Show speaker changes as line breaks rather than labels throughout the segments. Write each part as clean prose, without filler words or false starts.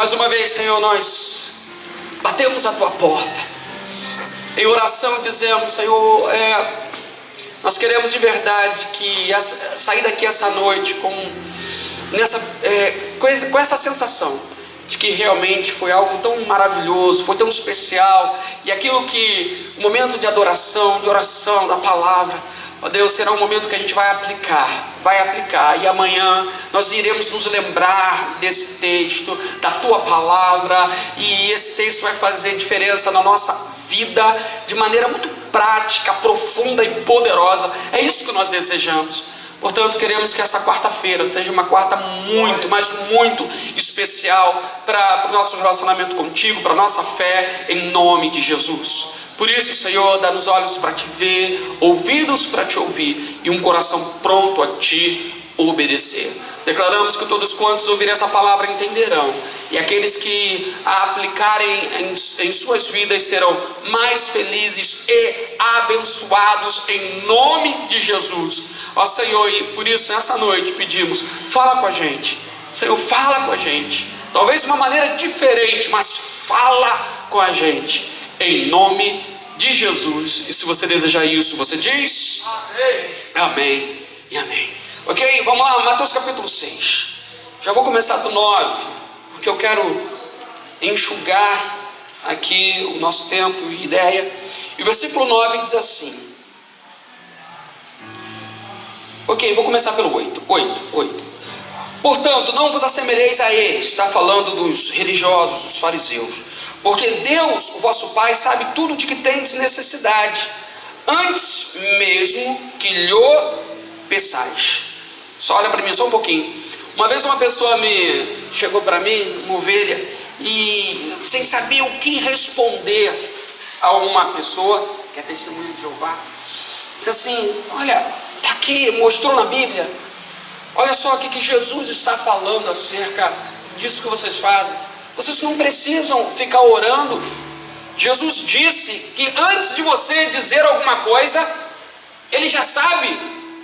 Mais uma vez, Senhor, nós batemos a Tua porta em oração e dizemos: Senhor, nós queremos de verdade sair daqui essa noite com essa sensação de que realmente foi algo tão maravilhoso, foi tão especial, e aquilo que o momento de adoração, de oração, da palavra, ó Deus, será um momento que a gente vai aplicar, e amanhã nós iremos nos lembrar desse texto, da Tua palavra, e esse texto vai fazer diferença na nossa vida, de maneira muito prática, profunda e poderosa. É isso que nós desejamos. Portanto, queremos que essa quarta-feira seja uma quarta muito, mas muito especial para o nosso relacionamento contigo, para a nossa fé, em nome de Jesus. Por isso, Senhor, dá-nos olhos para Te ver, ouvidos para Te ouvir e um coração pronto a Te obedecer. Declaramos que todos quantos ouvirem essa palavra entenderão, e aqueles que a aplicarem em suas vidas serão mais felizes e abençoados em nome de Jesus. Ó Senhor, e por isso nessa noite pedimos: fala com a gente, Senhor, fala com a gente, talvez de uma maneira diferente, mas fala com a gente, em nome de Jesus. E se você desejar isso, você diz amém, amém e amém. Ok, vamos lá, Mateus capítulo 6. Já vou começar do 9, porque eu quero enxugar aqui o nosso tempo e ideia. E o versículo 9 diz assim. Ok, vou começar pelo 8. Portanto, não vos assemelheis a eles. Está falando dos religiosos, dos fariseus. Porque Deus, o vosso Pai, sabe tudo de que tendes necessidade, antes mesmo que lhe peçais. Só olha para mim, só um pouquinho. Uma vez uma pessoa chegou para mim, uma ovelha, e sem saber o que responder a uma pessoa que é testemunha de Jeová, disse assim: olha, está aqui, mostrou na Bíblia, olha só o que Jesus está falando acerca disso que vocês fazem. Vocês não precisam ficar orando. Jesus disse que antes de você dizer alguma coisa, Ele já sabe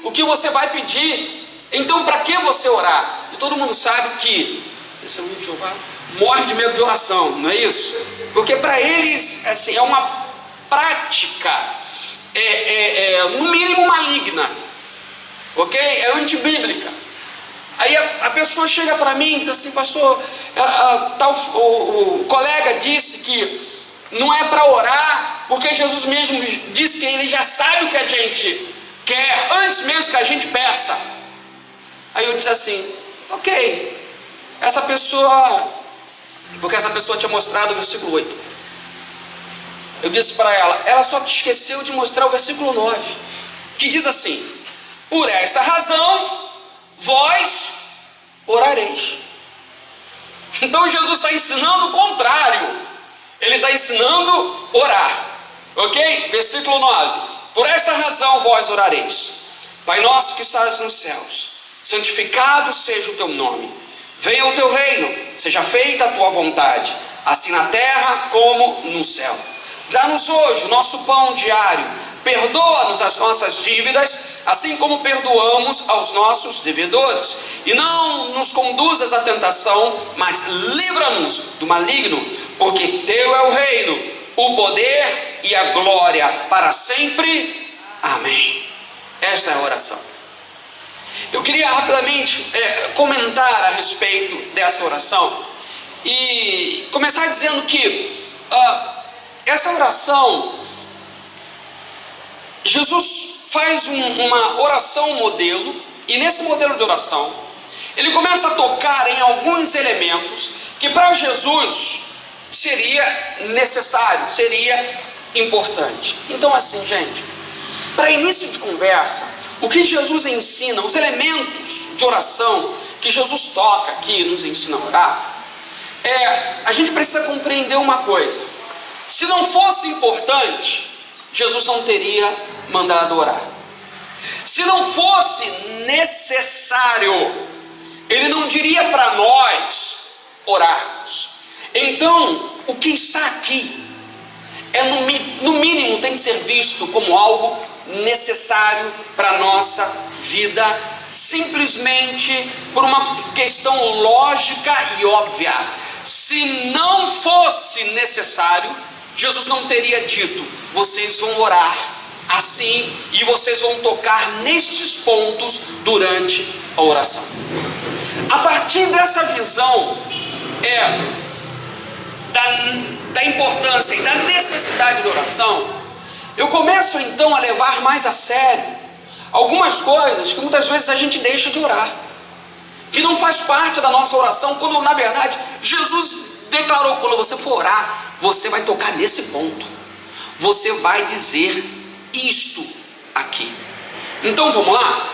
o que você vai pedir. Então para que você orar? E todo mundo sabe que testemunho de Jeová morre de medo de oração, não é isso? Porque para eles assim, é uma prática no mínimo maligna, ok? É antibíblica. Aí a pessoa chega para mim e diz assim: pastor, o colega disse que não é para orar, porque Jesus mesmo disse que Ele já sabe o que a gente quer, antes mesmo que a gente peça. Aí eu disse assim: ok, porque essa pessoa tinha mostrado o versículo 8. Eu disse para ela só te esqueceu de mostrar o versículo 9, que diz assim: por essa razão vós orareis. Então Jesus está ensinando o contrário, Ele está ensinando orar, ok? Versículo 9: por essa razão vós orareis. Pai nosso que estás nos céus, santificado seja o teu nome, venha o teu reino, seja feita a tua vontade, assim na terra como no céu. Dá-nos hoje o nosso pão diário, perdoa-nos as nossas dívidas, assim como perdoamos aos nossos devedores, e não nos conduzas à tentação, mas livra-nos do maligno, porque teu é o reino, o poder e a glória para sempre. Amém. Esta é a oração. Eu queria rapidamente comentar a respeito dessa oração e começar dizendo que essa oração, Jesus faz uma oração modelo, e nesse modelo de oração Ele começa a tocar em alguns elementos que para Jesus seria necessário, seria importante. Então assim, gente, para início de conversa, o que Jesus ensina, os elementos de oração que Jesus toca aqui, nos ensina a orar, a gente precisa compreender uma coisa: se não fosse importante, Jesus não teria mandado orar. Se não fosse necessário, Ele não diria para nós orarmos. Então, o que está aqui no mínimo tem que ser visto como algo necessário para a nossa vida, simplesmente por uma questão lógica e óbvia. se não fosse necessário, Jesus não teria dito: vocês vão orar assim e vocês vão tocar nestes pontos durante a oração. A partir dessa visão da importância e da necessidade de oração, eu começo então a levar mais a sério algumas coisas que muitas vezes a gente deixa de orar, que não faz parte da nossa oração, quando na verdade Jesus declarou: quando você for orar, você vai tocar nesse ponto, você vai dizer isto aqui. Então vamos lá.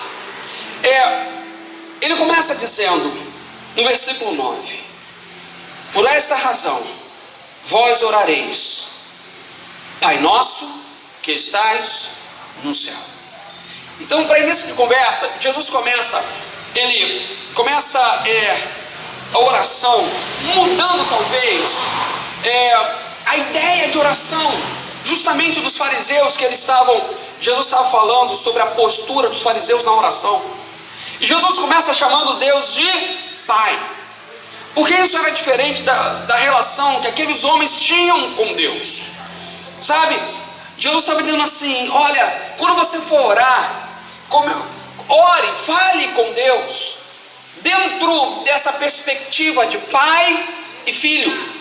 Ele começa dizendo no versículo 9: por esta razão vós orareis, Pai nosso que estais no céu. Então, para início de conversa, Jesus começa a oração mudando talvez a ideia de oração justamente dos fariseus, que Jesus estava falando sobre a postura dos fariseus na oração. E Jesus começa chamando Deus de Pai, porque isso era diferente da relação que aqueles homens tinham com Deus, sabe? Jesus estava dizendo assim: olha, quando você for orar, ore, fale com Deus dentro dessa perspectiva de pai e filho.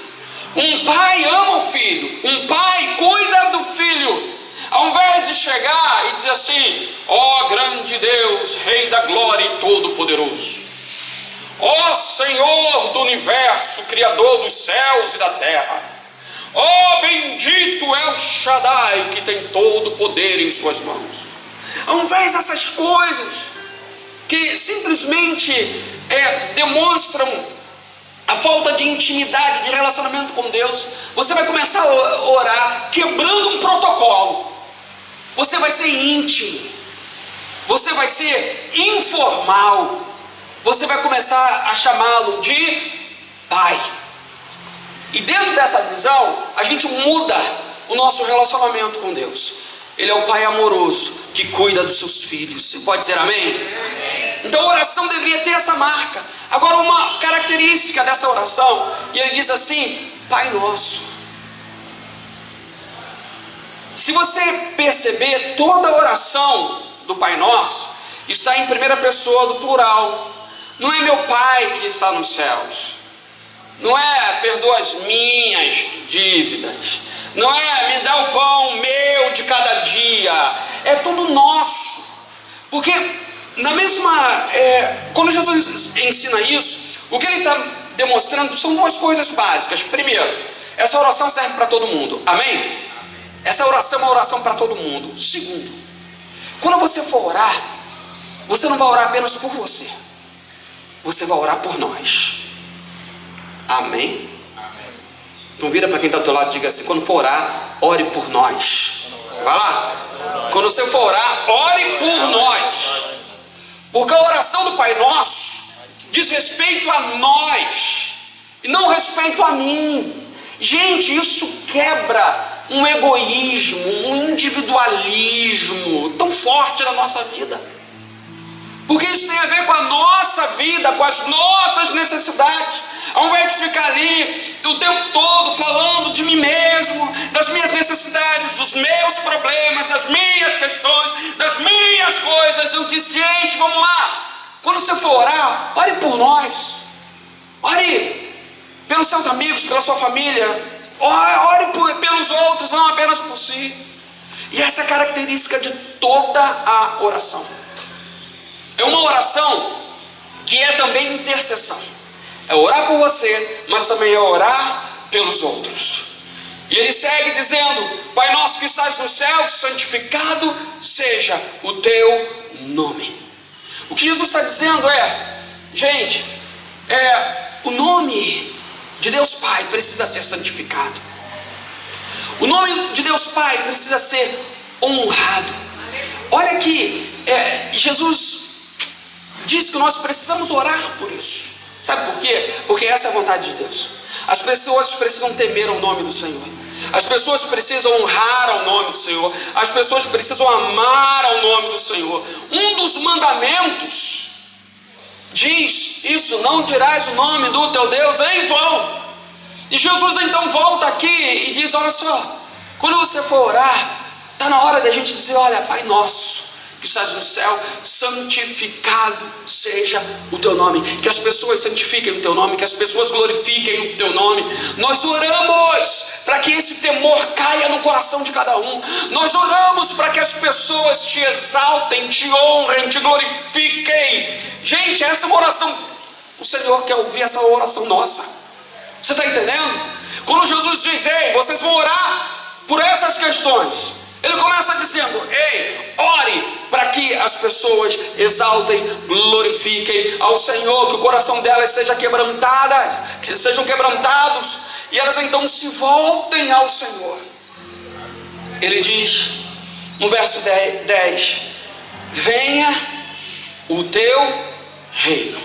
Um pai ama o filho, um pai cuida do filho, ao invés de chegar e dizer assim: ó grande Deus, Rei da glória e todo-poderoso, ó Senhor do universo, Criador dos céus e da terra, ó bendito é o Shaddai, que tem todo o poder em suas mãos. Ao invés dessas coisas que simplesmente demonstram a falta de intimidade, de relacionamento com Deus, você vai começar a orar quebrando um protocolo. Você vai ser íntimo, você vai ser informal, você vai começar a chamá-lo de Pai. E dentro dessa visão, a gente muda o nosso relacionamento com Deus. Ele é o Pai amoroso que cuida dos seus filhos. Você pode dizer amém? Amém. Então a oração deveria ter essa marca. Agora, uma característica dessa oração, e ele diz assim: Pai nosso. Se você perceber, toda a oração do Pai Nosso está em primeira pessoa do plural. Não é meu Pai que está nos céus, não é perdoa as minhas dívidas, não é me dá o pão meu de cada dia, é tudo nosso. Porque quando Jesus ensina isso, o que ele está demonstrando são duas coisas básicas. Primeiro, essa oração serve para todo mundo, amém? Essa oração é uma oração para todo mundo. Segundo, quando você for orar, você não vai orar apenas por você, você vai orar por nós, amém? Então vira para quem está ao teu lado e diga assim: quando for orar, ore por nós. Vai lá. Quando você for orar, ore por nós. Porque a oração do Pai Nosso diz respeito a nós e não respeito a mim. Gente, isso quebra um egoísmo, um individualismo tão forte na nossa vida. Porque isso tem a ver com a nossa vida, com as nossas necessidades. Ao invés de ficar ali o tempo todo falando de mim mesmo, das minhas necessidades, dos meus problemas, das minhas questões, das minhas coisas, eu disse: gente, vamos lá. Quando você for orar, ore por nós, ore pelos seus amigos, pela sua família, ore pelos outros, não apenas por si. E essa é a característica de toda a oração. É uma oração que é também intercessão. É orar por você, mas também é orar pelos outros. E ele segue dizendo: Pai nosso que estás no céu, santificado seja o teu nome. O que Jesus está dizendo gente, o nome de Deus Pai precisa ser santificado. O nome de Deus Pai precisa ser honrado. Olha aqui, Jesus diz que nós precisamos orar por isso. Sabe por quê? Porque essa é a vontade de Deus. As pessoas precisam temer o nome do Senhor. As pessoas precisam honrar ao nome do Senhor. As pessoas precisam amar ao nome do Senhor. Um dos mandamentos diz isso: não dirás o nome do teu Deus em vão. E Jesus então volta aqui e diz: olha só, quando você for orar, está na hora da gente dizer: olha, Pai nosso que estás no céu, santificado seja o teu nome. Que as pessoas santifiquem o teu nome, que as pessoas glorifiquem o teu nome. Nós oramos para que esse temor caia no coração de cada um. Nós oramos para que as pessoas te exaltem, te honrem, te glorifiquem. Gente, essa é uma oração. O Senhor quer ouvir essa oração nossa. Você está entendendo? Quando Jesus diz: ei, vocês vão orar por essas questões, ele começa dizendo: ei, ore para que as pessoas exaltem, glorifiquem ao Senhor, que o coração delas seja quebrantado, que sejam quebrantados, e elas então se voltem ao Senhor. Ele diz no verso 10: venha o teu reino.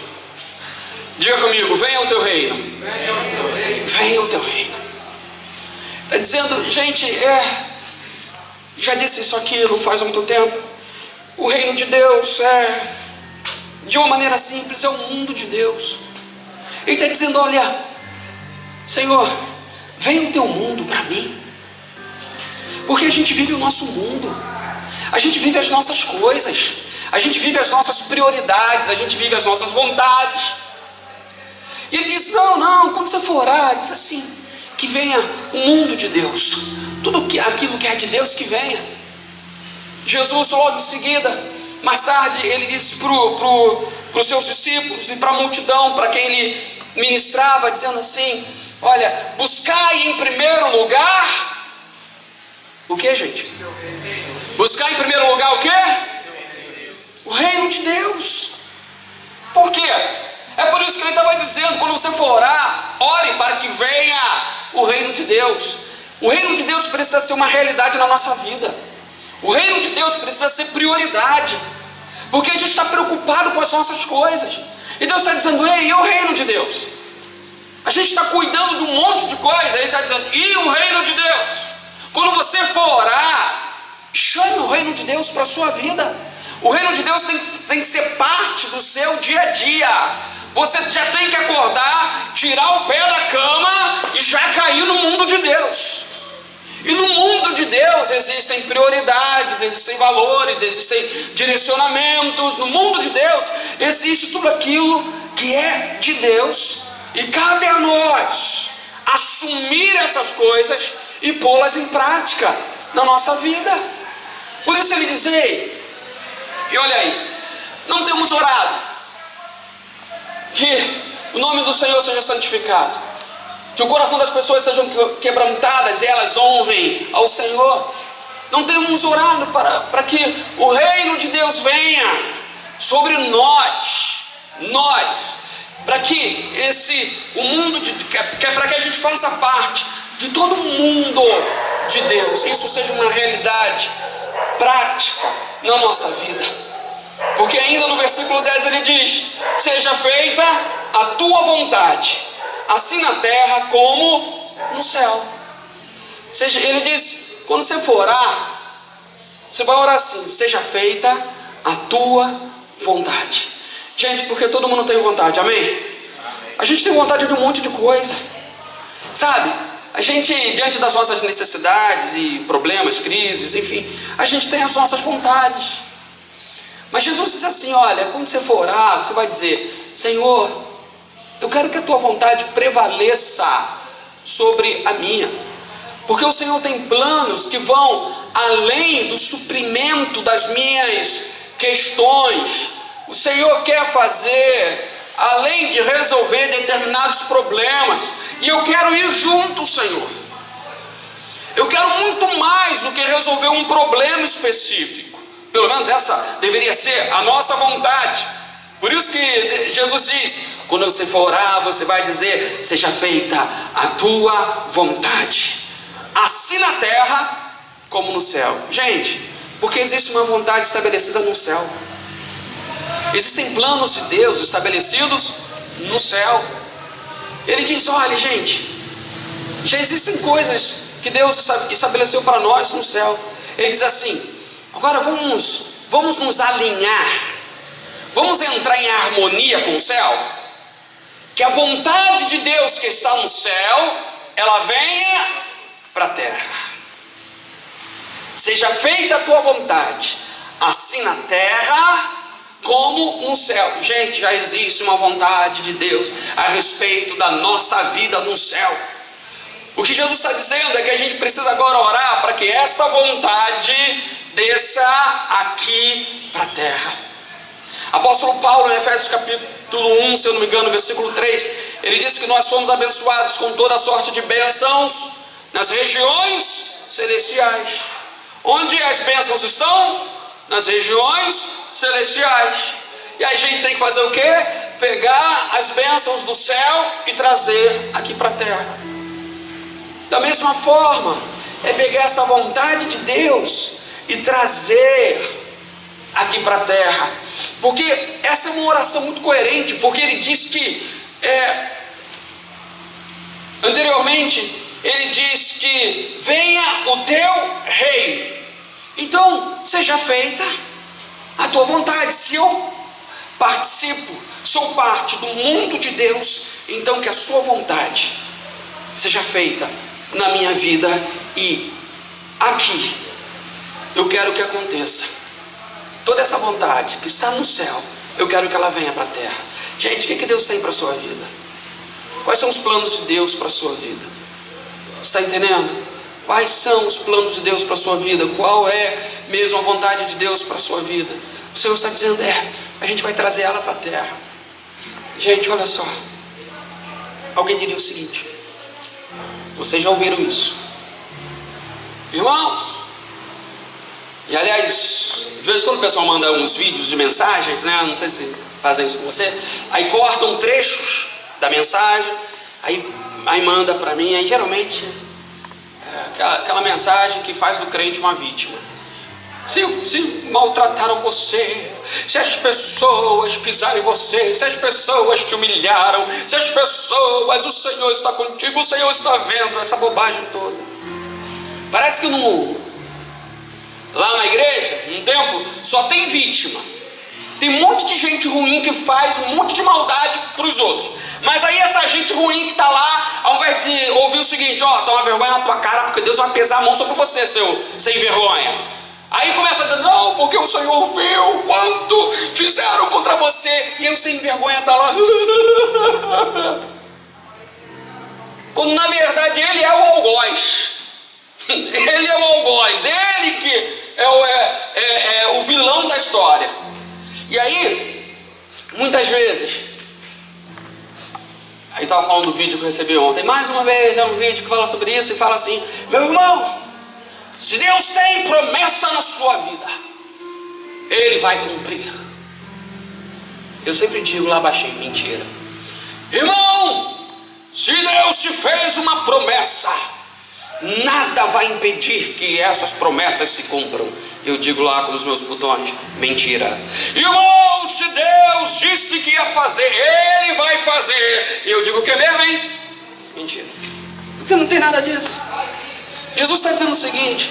Diga comigo: venha o teu reino. Venha o teu reino. Está dizendo, gente, já disse isso aqui não faz muito tempo. O reino de Deus de uma maneira simples, é o mundo de Deus. Ele está dizendo: olha, Senhor, vem o teu mundo para mim. Porque a gente vive o nosso mundo, a gente vive as nossas coisas, a gente vive as nossas prioridades, a gente vive as nossas vontades. E ele diz: não, quando você for orar, diz assim, que venha o mundo de Deus, aquilo que é de Deus que venha. Jesus logo em seguida, mais tarde, ele disse para os seus discípulos e para a multidão, para quem ele ministrava, dizendo assim: olha, buscai em primeiro lugar o que, gente? Buscar em primeiro lugar o que? O reino de Deus. Por quê? É por isso que ele estava dizendo: quando você for orar, ore para que venha o reino de Deus. O reino de Deus precisa ser uma realidade na nossa vida. O reino de Deus precisa ser prioridade, porque a gente está preocupado com as nossas coisas. E Deus está dizendo: ei, e o reino de Deus? A gente está cuidando de um monte de coisa. Ele está dizendo: e o reino de Deus? Quando você for orar, chame o reino de Deus para a sua vida. O reino de Deus tem que ser parte do seu dia a dia. Você já tem que acordar, tirar o pé da cama e já cair no mundo de Deus. E no mundo de Deus existem prioridades, existem valores, existem direcionamentos. No mundo de Deus existe tudo aquilo que é de Deus, e cabe a nós assumir essas coisas e pô-las em prática na nossa vida. Por isso ele diz: ei, e olha aí, não temos orado que o nome do Senhor seja santificado, que o coração das pessoas sejam quebrantadas e elas honrem ao Senhor. Não temos orado para que o reino de Deus venha sobre nós, para que o mundo para que a gente faça parte de todo o mundo de Deus. Isso seja uma realidade prática na nossa vida. Porque ainda no versículo 10 ele diz: seja feita a tua vontade, assim na terra como no céu. Ele diz: quando você for orar, você vai orar assim: seja feita a tua vontade. Gente, porque todo mundo tem vontade, amém? A gente tem vontade de um monte de coisa, sabe? A gente, diante das nossas necessidades e problemas, crises, enfim, a gente tem as nossas vontades. Mas Jesus diz assim: olha, quando você for orar, você vai dizer: Senhor, eu quero que a tua vontade prevaleça sobre a minha, porque o Senhor tem planos que vão além do suprimento das minhas questões. O Senhor quer fazer além de resolver determinados problemas, e eu quero ir junto, Senhor. Eu quero muito mais do que resolver um problema específico. Pelo menos essa deveria ser a nossa vontade. Por isso que Jesus diz: quando você for orar, você vai dizer: seja feita a tua vontade, assim na terra como no céu. Gente, porque existe uma vontade estabelecida no céu. Existem planos de Deus estabelecidos no céu. Ele diz: olha, gente, já existem coisas que Deus estabeleceu para nós no céu. Ele diz assim: agora vamos nos alinhar, vamos entrar em harmonia com o céu, que a vontade de Deus que está no céu ela venha para a terra. Seja feita a tua vontade, assim na terra como no céu. Gente, já existe uma vontade de Deus a respeito da nossa vida no céu. O que Jesus está dizendo é que a gente precisa agora orar para que essa vontade desça aqui para a terra. Apóstolo Paulo, em Efésios capítulo 1, se eu não me engano, versículo 3, ele diz que nós somos abençoados com toda sorte de bênçãos nas regiões celestiais. Onde as bênçãos estão? Nas regiões celestiais. E a gente tem que fazer o quê? Pegar as bênçãos do céu e trazer aqui para a terra. Da mesma forma, é pegar essa vontade de Deus e trazer aqui para a terra. Porque essa é uma oração muito coerente, porque ele diz que anteriormente ele diz que venha o teu reino. Então seja feita a tua vontade. Se eu participo, sou parte do mundo de Deus, então que a sua vontade seja feita na minha vida. E aqui eu quero que aconteça toda essa vontade que está no céu, eu quero que ela venha para a terra. Gente, o que Deus tem para a sua vida? Quais são os planos de Deus para a sua vida? Está entendendo? Quais são os planos de Deus para a sua vida? Qual é mesmo a vontade de Deus para a sua vida? O Senhor está dizendo, a gente vai trazer ela para a terra. Gente, olha só. Alguém diria o seguinte: vocês já ouviram isso, irmãos? E aliás, de vez em quando o pessoal manda uns vídeos de mensagens, né? Não sei se fazem isso com você. Aí cortam trechos da mensagem, aí manda para mim. Aí geralmente aquela mensagem que faz do crente uma vítima. Se maltrataram você, se as pessoas pisarem você, se as pessoas te humilharam, se as pessoas, o Senhor está contigo, o Senhor está vendo essa bobagem toda. Parece que lá na igreja, no templo, só tem vítima. Tem um monte de gente ruim que faz um monte de maldade para os outros. Mas aí essa gente ruim que está lá, ao invés de ouvir o seguinte: toma vergonha na tua cara, porque Deus vai pesar a mão sobre você, seu sem vergonha. Aí começa a dizer: não, porque o Senhor viu quanto fizeram contra você. E eu sem vergonha está lá. Quando na verdade ele é o algoz. Ele é o algoz, ele que é o vilão da história. E aí, muitas vezes, aí estava falando do vídeo que eu recebi ontem, mais uma vez, é um vídeo que fala sobre isso e fala assim: meu irmão, se Deus tem promessa na sua vida, Ele vai cumprir. Eu sempre digo lá baixinho: mentira. Irmão, se Deus te fez uma promessa, nada vai impedir que essas promessas se cumpram. Eu digo lá com os meus botões: mentira. Irmão, se Deus disse que ia fazer, Ele vai fazer. Eu digo: o que mesmo, hein? Mentira. Porque não tem nada disso. Jesus está dizendo o seguinte: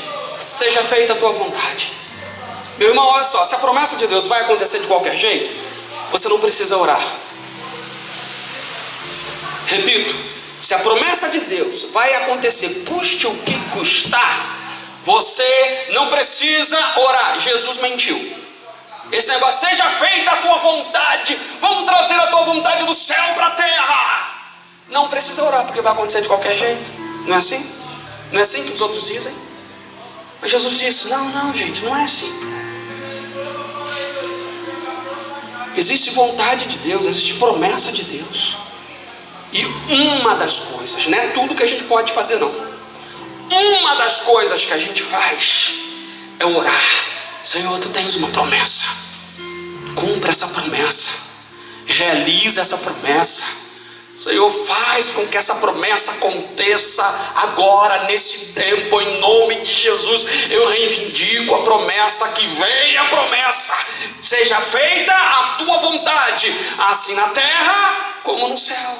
seja feita a tua vontade. Meu irmão, olha só, se a promessa de Deus vai acontecer de qualquer jeito, você não precisa orar. Repito, se a promessa de Deus vai acontecer, custe o que custar, você não precisa orar. Jesus mentiu. Esse negócio: seja feita a tua vontade, vamos trazer a tua vontade do céu para a terra. Não precisa orar, porque vai acontecer de qualquer jeito. Não é assim? Não é assim que os outros dizem? Mas Jesus disse: não, gente, não é assim. Existe vontade de Deus, existe promessa de Deus. E uma das coisas, não é tudo que a gente pode fazer não, uma das coisas que a gente faz é orar: Senhor, Tu tens uma promessa, cumpra essa promessa, realiza essa promessa. Senhor, faz com que essa promessa aconteça agora, nesse tempo, em nome de Jesus. Eu reivindico a promessa, que venha a promessa, seja feita a Tua vontade, assim na terra como no céu.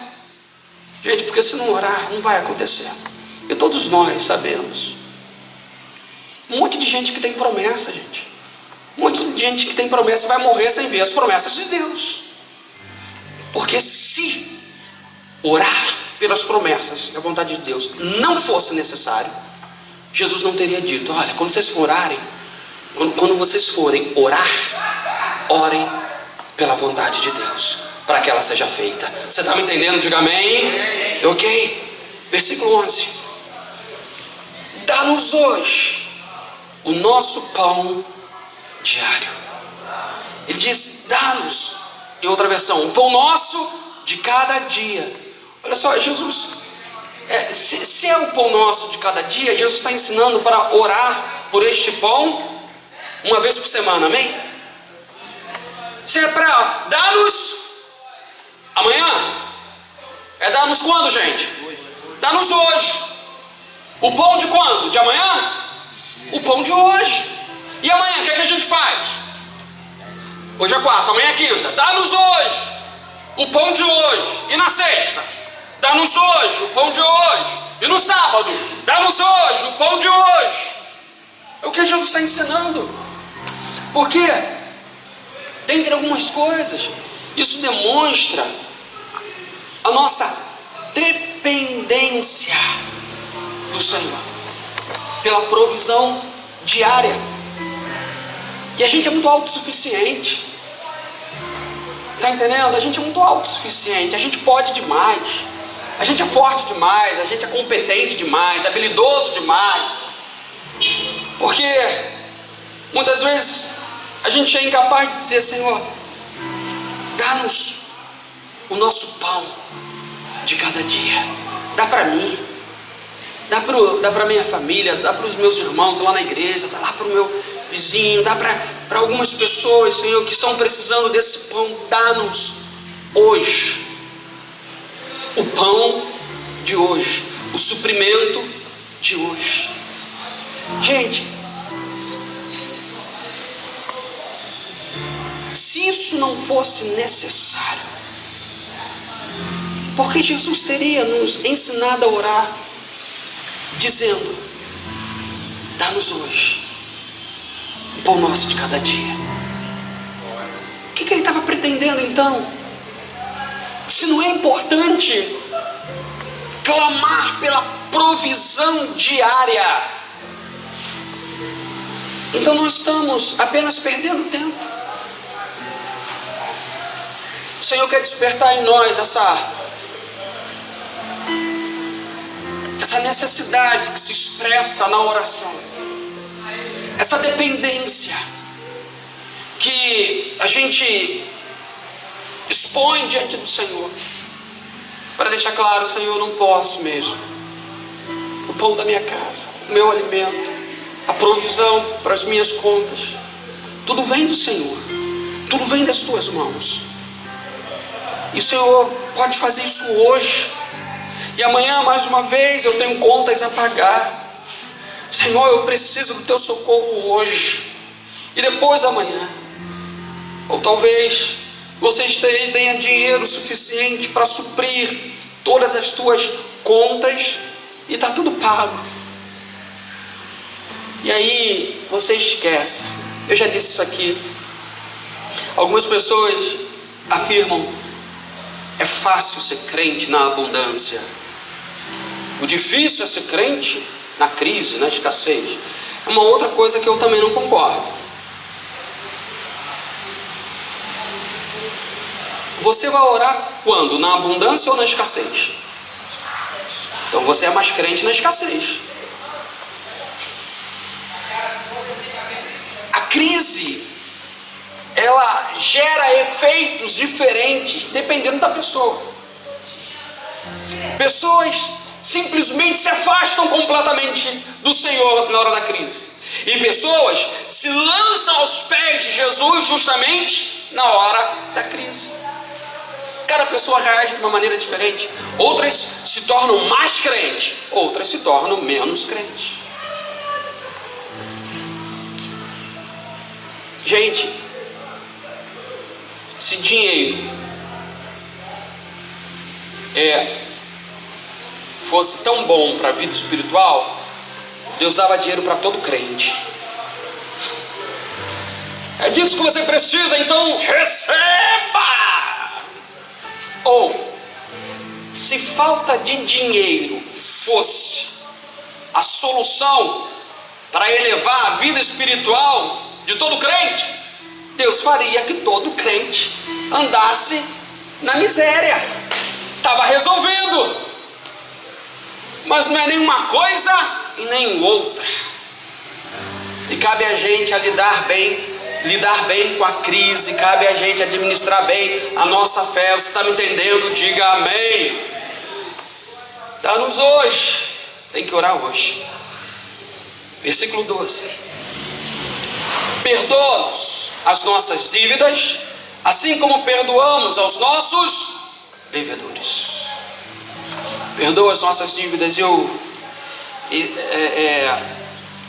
Gente, porque se não orar, não vai acontecer. E todos nós sabemos. Um monte de gente que tem promessa, gente. Um monte de gente que tem promessa vai morrer sem ver as promessas de Deus. Porque se orar, pelas promessas, a vontade de Deus, não fosse necessário, Jesus não teria dito: olha, quando vocês forem, quando vocês forem orar, orem pela vontade de Deus, para que ela seja feita. Você está me entendendo? Diga amém. Ok? Versículo 11: dá-nos hoje o nosso pão diário. Ele diz: dá-nos, em outra versão, o pão nosso de cada dia. Olha só, Jesus, se é o pão nosso de cada dia, Jesus está ensinando para orar por este pão uma vez por semana, amém? Se é para dar-nos amanhã, é dar-nos quando, gente? Dá-nos hoje. O pão de quando? De amanhã? O pão de hoje. E amanhã, o que é que a gente faz? Hoje é quarta, amanhã é quinta. Dá-nos hoje o pão de hoje. E na sexta? Dá-nos hoje o pão de hoje. E no sábado? Dá-nos hoje o pão de hoje. É o que Jesus está ensinando. Porque, dentre algumas coisas, isso demonstra a nossa dependência do Senhor pela provisão diária. E a gente é muito autossuficiente. Está entendendo? A gente é muito autossuficiente. A gente pode demais. A gente é forte demais. A gente é competente demais. Habilidoso demais. Porque muitas vezes a gente é incapaz de dizer: Senhor, dá-nos o nosso pão de cada dia. Dá para mim, dá para minha família, dá para os meus irmãos lá na igreja, dá lá para o meu vizinho, dá para algumas pessoas, Senhor, que estão precisando desse pão. Dá-nos hoje o pão de hoje, o suprimento de hoje. Gente, se isso não fosse necessário, por que Jesus teria nos ensinado a orar, dizendo: dá-nos hoje o pão nosso de cada dia? O que ele estava pretendendo então? Se não é importante clamar pela provisão diária, então nós estamos apenas perdendo tempo. O Senhor quer despertar em nós essa necessidade que se expressa na oração, essa dependência que a gente expõe diante do Senhor, para deixar claro: Senhor, eu não posso mesmo. O pão da minha casa, o meu alimento, a provisão para as minhas contas, tudo vem do Senhor, tudo vem das tuas mãos. E o Senhor pode fazer isso hoje, e amanhã mais uma vez eu tenho contas a pagar. Senhor, eu preciso do teu socorro hoje, e depois amanhã. Ou talvez você tenha dinheiro suficiente para suprir todas as tuas contas e está tudo pago. E aí você esquece. Eu já disse isso aqui. Algumas pessoas afirmam: é fácil ser crente na abundância, o difícil é ser crente na crise, na escassez. É uma outra coisa que eu também não concordo. Você vai orar quando? Na abundância ou na escassez? Então você é mais crente na escassez. A crise, ela gera efeitos diferentes dependendo da pessoa. Pessoas simplesmente se afastam completamente do Senhor na hora da crise, e pessoas se lançam aos pés de Jesus justamente na hora da crise. Cada pessoa reage de uma maneira diferente. Outras se tornam mais crentes, outras se tornam menos crentes. Gente, se dinheiro fosse tão bom para a vida espiritual, Deus dava dinheiro para todo crente. É disso que você precisa, então receba! Ou, se falta de dinheiro fosse a solução para elevar a vida espiritual de todo crente, Deus faria que todo crente andasse na miséria. Estava resolvendo. Mas não é nenhuma coisa e nem outra. E cabe a gente a lidar bem com a crise, cabe a gente administrar bem a nossa fé. Você está me entendendo? Diga amém. Dá-nos hoje, tem que orar hoje. Versículo 12: perdoa-nos as nossas dívidas, assim como perdoamos aos nossos devedores. Perdoa as nossas dívidas.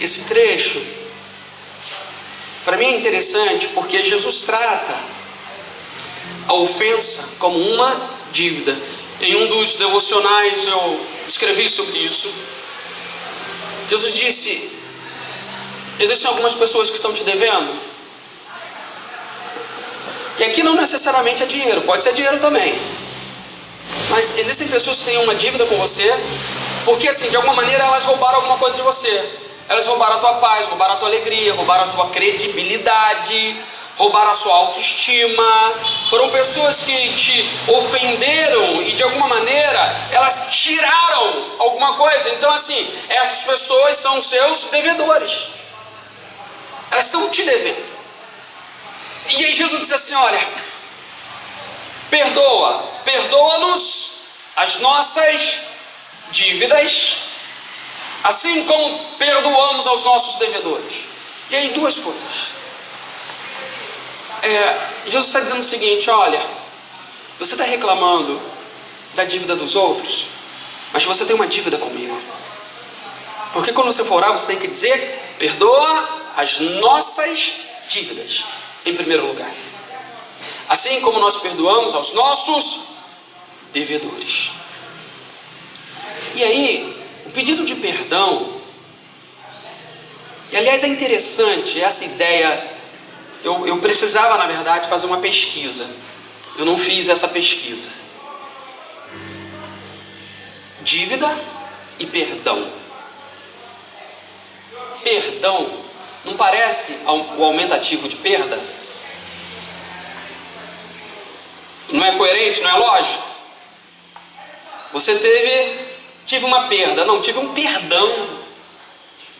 Esse trecho para mim é interessante, porque Jesus trata a ofensa como uma dívida. Em um dos devocionais eu escrevi sobre isso. Jesus disse: existem algumas pessoas que estão te devendo, e aqui não necessariamente é dinheiro, pode ser dinheiro também, mas existem pessoas que têm uma dívida com você, porque assim, de alguma maneira elas roubaram alguma coisa de você. Elas roubaram a tua paz, roubaram a tua alegria, roubaram a tua credibilidade, roubaram a sua autoestima. Foram pessoas que te ofenderam e de alguma maneira elas tiraram alguma coisa. Então assim, essas pessoas são os seus devedores. Elas estão te devendo. E aí Jesus diz assim: olha, perdoa-nos as nossas dívidas, assim como perdoamos aos nossos devedores. E aí duas coisas. Jesus está dizendo o seguinte: olha, você está reclamando da dívida dos outros, mas você tem uma dívida comigo. Porque quando você for orar, você tem que dizer: perdoa as nossas dívidas, em primeiro lugar, assim como nós perdoamos aos nossos devedores. E aí, o pedido de perdão, e aliás é interessante essa ideia. Eu precisava, na verdade, fazer uma pesquisa. Eu não fiz essa pesquisa. Dívida e perdão. Perdão não parece o aumentativo de perda? Não é coerente, não é lógico? Você tive uma perda. Não, tive um perdão,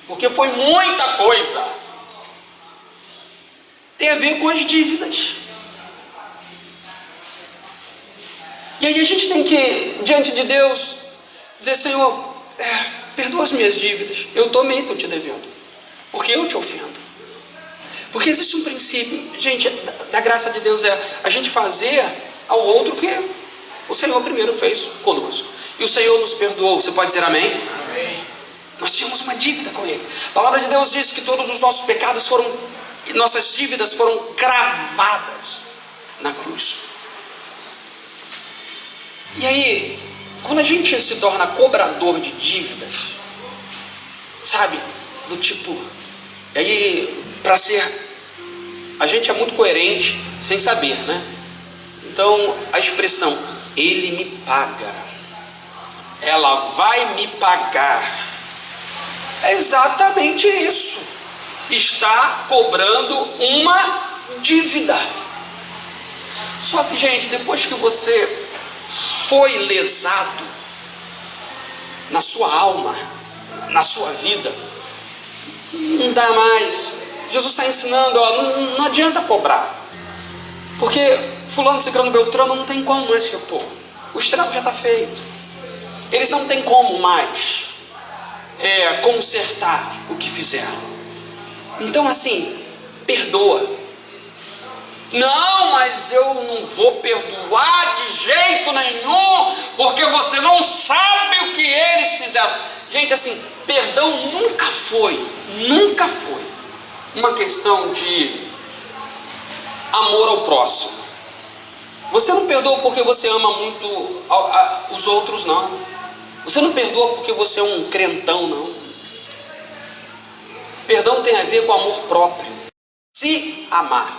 porque foi muita coisa. Tem a ver com as dívidas. E aí a gente tem que, diante de Deus, dizer: Senhor, perdoa as minhas dívidas. Eu também estou te devendo, porque eu te ofendo. Porque existe um princípio, gente, da graça de Deus, é a gente fazer ao outro o que o Senhor primeiro fez conosco. E o Senhor nos perdoou. Você pode dizer amém? Amém. Nós tínhamos uma dívida com Ele. A palavra de Deus diz que todos os nossos pecados nossas dívidas foram cravadas na cruz. E aí, quando a gente se torna cobrador de dívidas, sabe, do tipo, e aí, a gente é muito coerente sem saber, né? Então a expressão "ele me paga", ela vai me pagar, é exatamente isso. Está cobrando uma dívida. Só que, gente, depois que você foi lesado na sua alma, na sua vida, não dá mais. Jesus está ensinando, ó, não adianta cobrar, porque fulano, ciclano, beltrano não tem como mais repor. O estrago já está feito. Eles não têm como mais consertar o que fizeram. Então assim, perdoa. Não, mas eu não vou perdoar de jeito nenhum, porque você não sabe o que eles fizeram. Gente, assim, perdão nunca foi uma questão de amor ao próximo. Você não perdoa porque você ama muito os outros, não. Você não perdoa porque você é um crentão, não. Perdão tem a ver com amor próprio, se amar.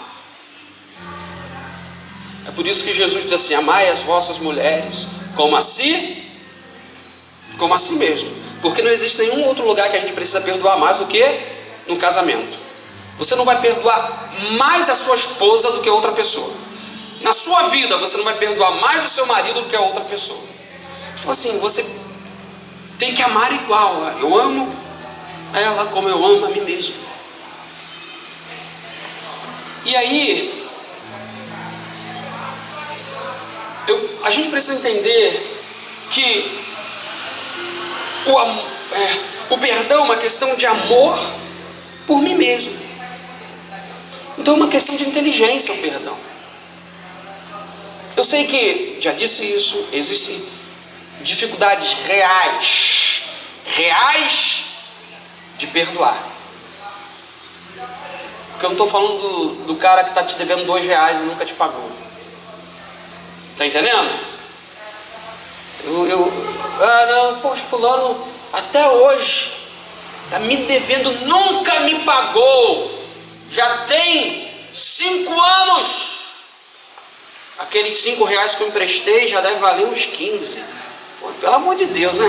É por isso que Jesus diz assim: amai as vossas mulheres como a si mesmo. Porque não existe nenhum outro lugar que a gente precisa perdoar mais do que no casamento. Você não vai perdoar mais a sua esposa do que outra pessoa. Na sua vida, você não vai perdoar mais o seu marido do que a outra pessoa. Tipo assim, você tem que amar igual. Eu amo ela como eu amo a mim mesmo. E aí, a gente precisa entender que o perdão é uma questão de amor por mim mesmo. Então é uma questão de inteligência o perdão. Eu sei que, já disse isso, existem dificuldades reais de perdoar. Porque eu não estou falando do cara que está te devendo R$2 e nunca te pagou. Está entendendo? Não, poxa, fulano até hoje está me devendo, nunca me pagou. Já tem 5 anos. Aqueles R$5 que eu emprestei já deve valer uns 15. Pô, pelo amor de Deus, né?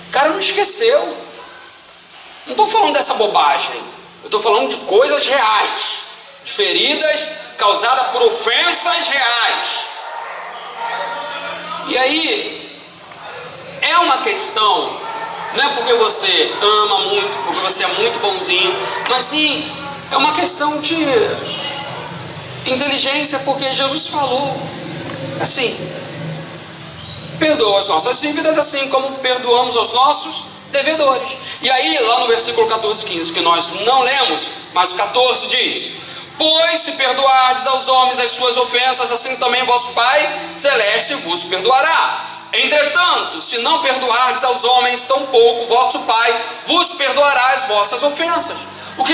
O cara não esqueceu. Não estou falando dessa bobagem. Eu estou falando de coisas reais, de feridas causadas por ofensas reais. E aí, é uma questão, não é porque você ama muito, porque você é muito bonzinho, mas sim, é uma questão de inteligência, porque Jesus falou assim: perdoa as nossas dívidas assim como perdoamos aos nossos devedores. E aí lá no versículo 14, 15, que nós não lemos, mas o 14 diz: pois se perdoardes aos homens as suas ofensas, assim também vosso Pai Celeste vos perdoará. Entretanto, se não perdoardes aos homens, tampouco vosso Pai vos perdoará as vossas ofensas. O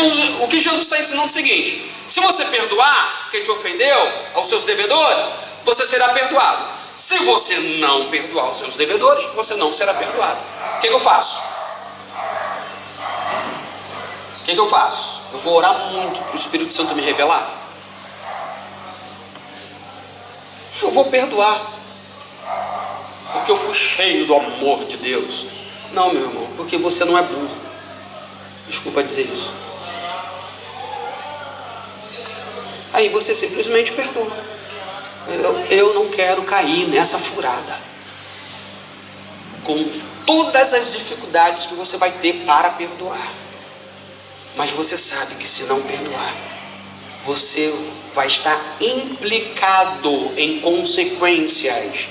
que Jesus está ensinando é o seguinte: se você perdoar quem te ofendeu, aos seus devedores, você será perdoado. Se você não perdoar os seus devedores, você não será perdoado. O que eu faço? O que eu faço? Eu vou orar muito para o Espírito Santo me revelar. Eu vou perdoar, porque eu fui cheio do amor de Deus. Não, meu irmão, porque você não é burro. Desculpa dizer isso. Aí você simplesmente perdoa. Eu não quero cair nessa furada, com todas as dificuldades que você vai ter para perdoar. Mas você sabe que se não perdoar, você vai estar implicado em consequências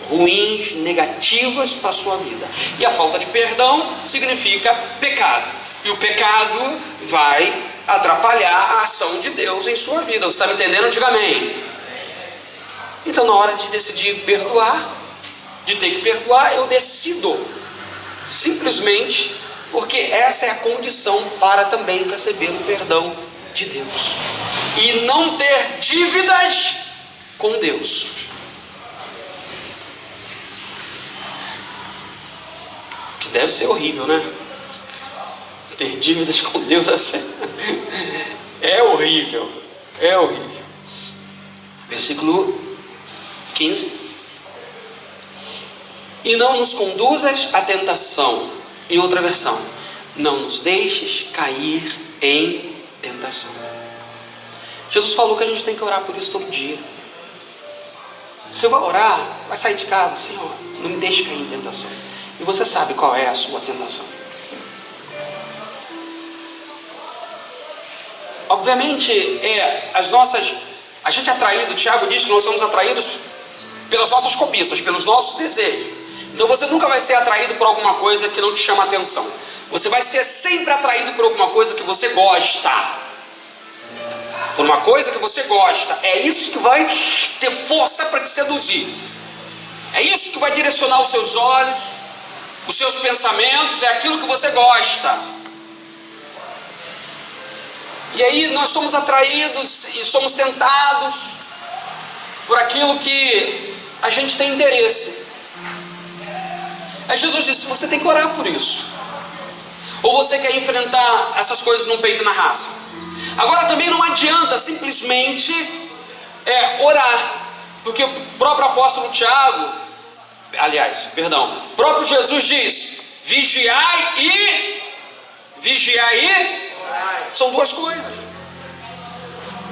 ruins, negativas para a sua vida. E a falta de perdão significa pecado. E o pecado vai atrapalhar a ação de Deus em sua vida. Você está me entendendo? Diga amém. Então, na hora de decidir perdoar, de ter que perdoar, eu decido simplesmente porque essa é a condição para também receber o perdão de Deus e não ter dívidas com Deus. Que deve ser horrível, né? Ter dívidas com Deus assim é horrível, é horrível. Versículo 15: e não nos conduzas à tentação. Em outra versão: não nos deixes cair em tentação. Jesus falou que a gente tem que orar por isso todo dia. Você vai orar, vai sair de casa, Senhor, não me deixe cair em tentação. E você sabe qual é a sua tentação. Obviamente, a gente é atraído, Tiago diz que nós somos atraídos pelas nossas cobiças, pelos nossos desejos. Então você nunca vai ser atraído por alguma coisa que não te chama atenção. Você vai ser sempre atraído por alguma coisa que você gosta. Por uma coisa que você gosta. É isso que vai ter força para te seduzir. É isso que vai direcionar os seus olhos, os seus pensamentos. É aquilo que você gosta. E aí nós somos atraídos e somos tentados por aquilo que a gente tem interesse. Aí Jesus disse: você tem que orar por isso. Ou você quer enfrentar essas coisas no peito e na raça. Agora também não adianta simplesmente orar. Porque o próprio apóstolo Tiago, o próprio Jesus diz: vigiai e são duas coisas.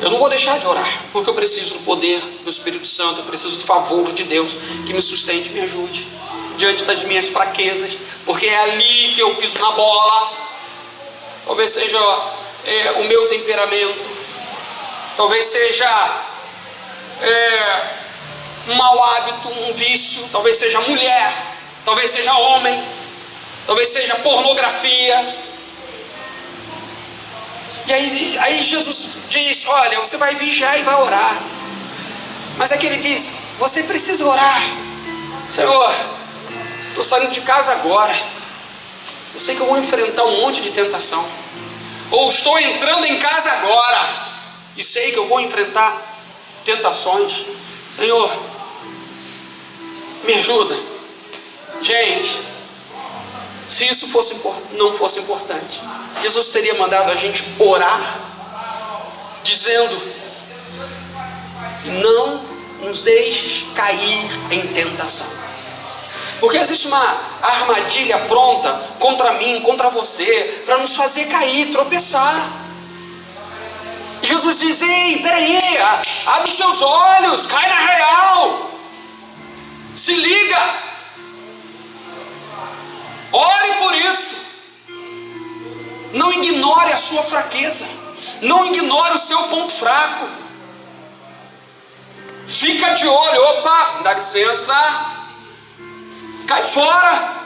Eu não vou deixar de orar, porque eu preciso do poder do Espírito Santo, eu preciso do favor de Deus que me sustente e me ajude diante das minhas fraquezas, porque é ali que eu piso na bola. Talvez seja o meu temperamento, talvez seja um mau hábito, um vício, talvez seja mulher, talvez seja homem, talvez seja pornografia. E aí Jesus diz: olha, você vai vigiar e vai orar. Mas aqui ele diz: você precisa orar. Senhor, estou saindo de casa agora, eu sei que eu vou enfrentar um monte de tentação. Ou estou entrando em casa agora e sei que eu vou enfrentar tentações. Senhor, me ajuda. Gente, se isso não fosse importante, Jesus teria mandado a gente orar, dizendo: não nos deixes cair em tentação. Porque existe uma armadilha pronta contra mim, contra você, para nos fazer cair, tropeçar. E Jesus diz: ei, peraí, abre os seus olhos, cai na real, se liga, ore por isso. Não ignore a sua fraqueza, não ignore o seu ponto fraco. Fica de olho. Opa, dá licença, cai fora.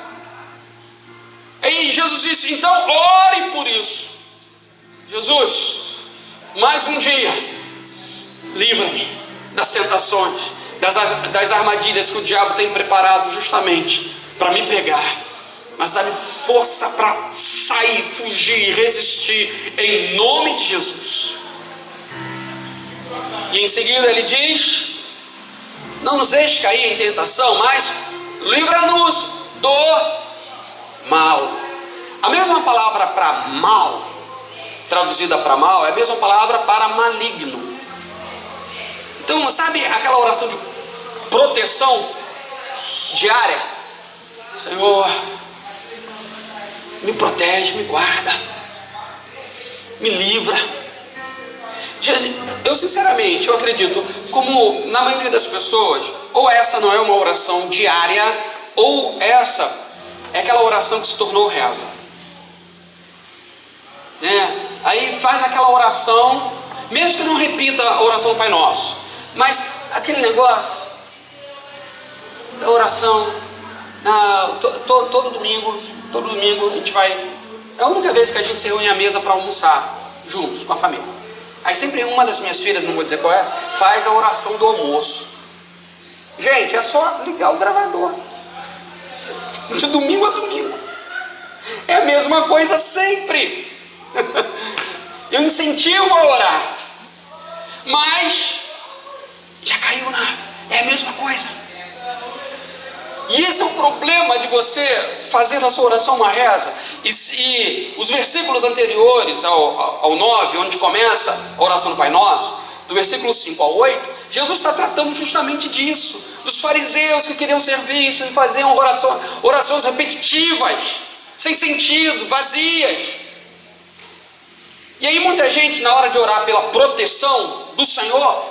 Aí Jesus disse: então ore por isso. Jesus, mais um dia, livra-me das tentações, das armadilhas que o diabo tem preparado justamente para me pegar. Mas dá-me força para sair, fugir, resistir, em nome de Jesus. E em seguida ele diz: não nos deixe cair em tentação, mas livra-nos do mal. A mesma palavra para mal, traduzida para mal, é a mesma palavra para maligno. Então, sabe aquela oração de proteção diária? Senhor, me protege, me guarda, me livra. Eu sinceramente, eu acredito, como na maioria das pessoas, ou essa não é uma oração diária, ou essa é aquela oração que se tornou reza. Aí faz aquela oração, mesmo que não repita a oração do Pai Nosso, mas aquele negócio da oração, todo domingo a gente vai. É a única vez que a gente se reúne à mesa para almoçar juntos com a família. Aí sempre uma das minhas filhas, não vou dizer qual é, faz a oração do almoço. Gente, é só ligar o gravador de domingo a domingo. É a mesma coisa sempre. Eu incentivo a orar, mas já caiu é a mesma coisa. E esse é o problema de você fazer da sua oração uma reza. E se os versículos anteriores ao 9, onde começa a oração do Pai Nosso, do versículo 5 ao 8, Jesus está tratando justamente disso, dos fariseus que queriam servir isso e faziam orações repetitivas, sem sentido, vazias. E aí muita gente, na hora de orar pela proteção do Senhor,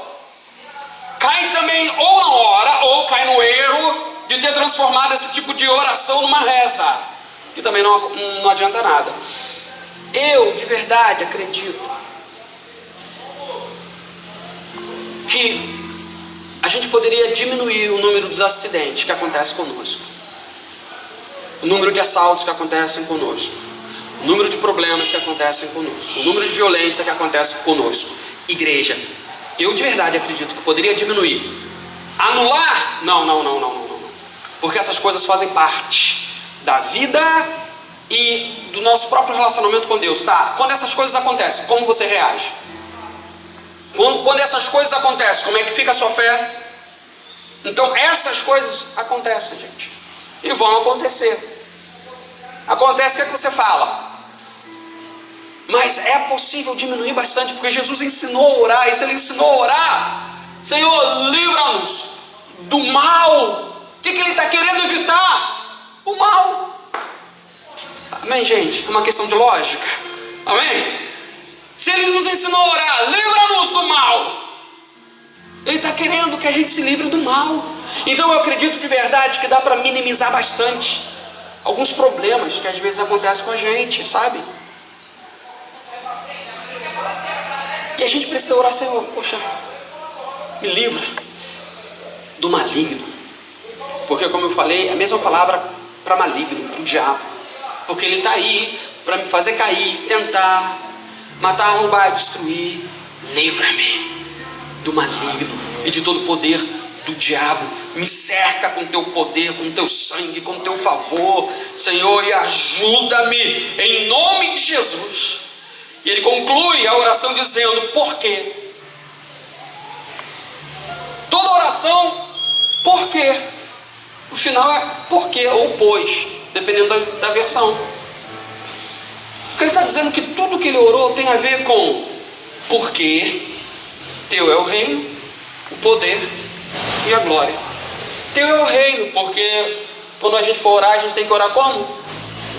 cai também ou não ora, ou cai no erro de ter transformado esse tipo de oração numa reza, que também não adianta nada. Eu de verdade acredito que a gente poderia diminuir o número dos acidentes que acontecem conosco, o número de assaltos que acontecem conosco, o número de problemas que acontecem conosco, o número de violência que acontece conosco. Igreja, eu de verdade acredito que poderia diminuir. Anular? Não. Porque essas coisas fazem parte da vida e do nosso próprio relacionamento com Deus, tá? Quando essas coisas acontecem, como você reage? Quando essas coisas acontecem, como é que fica a sua fé? Então essas coisas acontecem, gente, e vão acontecer. Acontece, o que é que você fala? Mas é possível diminuir bastante, porque Jesus ensinou a orar, e se Ele ensinou a orar, Senhor, livra-nos do mal. O que ele está querendo evitar? O mal. Amém, gente? É uma questão de lógica. Amém? Se ele nos ensinou a orar, livra-nos do mal, ele está querendo que a gente se livre do mal. Então eu acredito de verdade que dá para minimizar bastante alguns problemas que às vezes acontecem com a gente, sabe? E a gente precisa orar, Senhor, poxa, me livra do maligno. Porque como eu falei, é a mesma palavra para maligno, para o diabo. Porque ele está aí para me fazer cair, tentar, matar, roubar, destruir. Livra-me do maligno e de todo o poder do diabo. Me cerca com teu poder, com teu sangue, com teu favor, Senhor, e ajuda-me em nome de Jesus. E ele conclui a oração dizendo: por quê? Toda oração, por quê? O final é por quê ou pois, dependendo da versão. Porque ele está dizendo que tudo que ele orou tem a ver com porque teu é o reino, o poder e a glória. Teu é o reino, porque quando a gente for orar, a gente tem que orar como?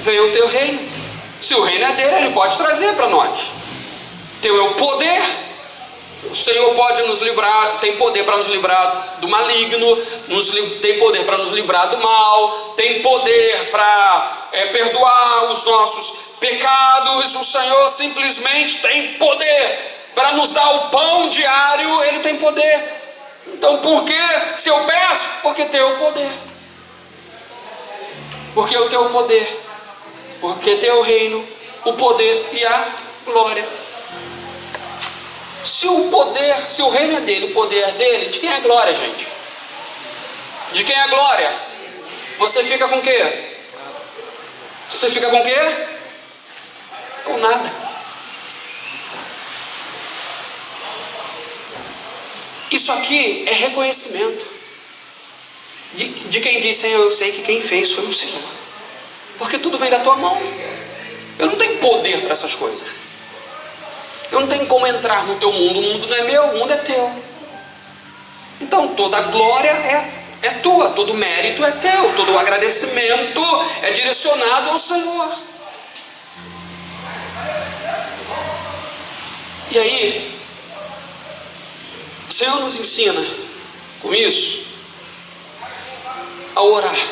Venha o teu reino. Se o reino é dele, ele pode trazer para nós. Teu é o poder. O Senhor pode nos livrar, tem poder para nos livrar do maligno, tem poder para nos livrar do mal, tem poder para perdoar os nossos pecados. O Senhor simplesmente tem poder para nos dar o pão diário, ele tem poder. Então por que, se eu peço? Porque tem o poder. Porque eu tenho o poder. Porque tem o reino, o poder e a glória. Se o reino é dele, o poder é dele, de quem é a glória, gente? De quem é a glória? Você fica com o quê? Você fica com o quê? Com nada. Isso aqui é reconhecimento de quem diz: Senhor, eu sei que quem fez foi o Senhor, porque tudo vem da tua mão. Eu não tenho poder para essas coisas. Eu não tenho como entrar no teu mundo. O mundo não é meu, o mundo é teu. Então toda a glória é tua, todo o mérito é teu, todo o agradecimento é direcionado ao Senhor. E aí, o Senhor nos ensina com isso a orar,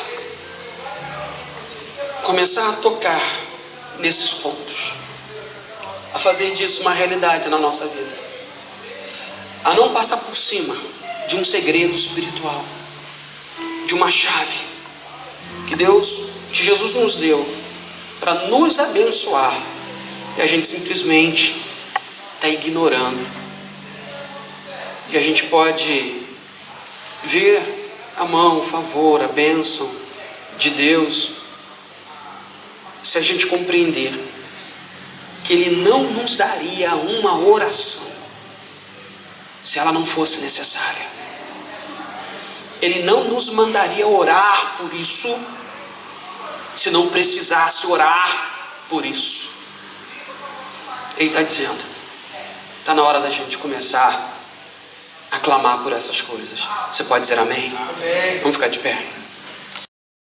começar a tocar nesses pontos, a fazer disso uma realidade na nossa vida, a não passar por cima de um segredo espiritual, de uma chave que Jesus nos deu para nos abençoar, e a gente simplesmente está ignorando. E a gente pode ver a mão, o favor, a bênção de Deus, se a gente compreender que Ele não nos daria uma oração se ela não fosse necessária. Ele não nos mandaria orar por isso se não precisasse orar por isso. Ele está dizendo: está na hora da gente começar a clamar por essas coisas. Você pode dizer amém? Amém. Vamos ficar de pé.